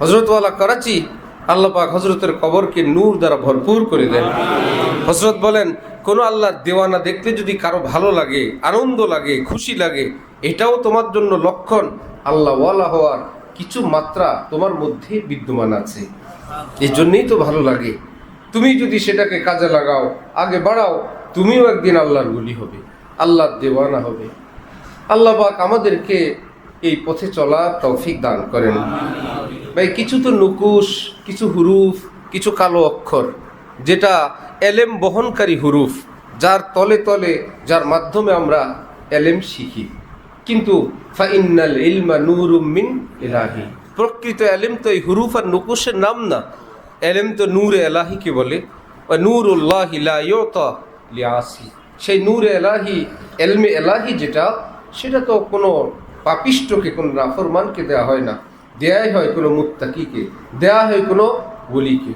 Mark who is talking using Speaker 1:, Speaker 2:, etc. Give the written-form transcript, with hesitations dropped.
Speaker 1: হজরতওয়ালা করাচি, আল্লাহ পাক হজরতের কবরকে নূর দ্বারা ভরপুর করে দেন। হজরত বলেন, কোনো আল্লাহর দেওয়ানা দেখলে যদি কারো ভালো লাগে, আনন্দ লাগে, খুশি লাগে, এটাও তোমার জন্য লক্ষণ আল্লাহ ওয়ালা হওয়ার কিছু মাত্রা তোমার মধ্যে বিদ্যমান আছে। এই জন্যই তো ভালো লাগে। তুমি যদি সেটাকে কাজে লাগাও, আগে বাড়াও, তুমিও একদিন আল্লাহর ওলি হবে, আল্লাহর দেওয়ানা হবে। আল্লাহ পাক আমাদেরকে এই পথে চলার তৌফিক দান করেন। ভাই, কিছু তো নুকুশ, কিছু হুরুফ, কিছু কালো অক্ষর, যেটা এলেম বহনকারী হুরুফ, যার তলে তলে, যার মাধ্যমে আমরা এলেম শিখি। কিন্তু ফাইন্নাল ইলমা নূরুম মিন ইলাহি, প্রকৃত এলেম তো এই হুরুফ আর নুকুশের নাম না। এলেম তো নূরে এলাহিকে বলে। নূরুল্লাহি লা ইউতা লিআসি, সেই নূরে এলাহি, এলমে এলাহি যেটা, সেটা তো কোনো পাপিষ্টকে, কোনো নাফরমানকে দেয়া হয় না, দেয়াই হয় কোনো মুত্তাকিকে, দেয়া হয় কোনো ওলিকে।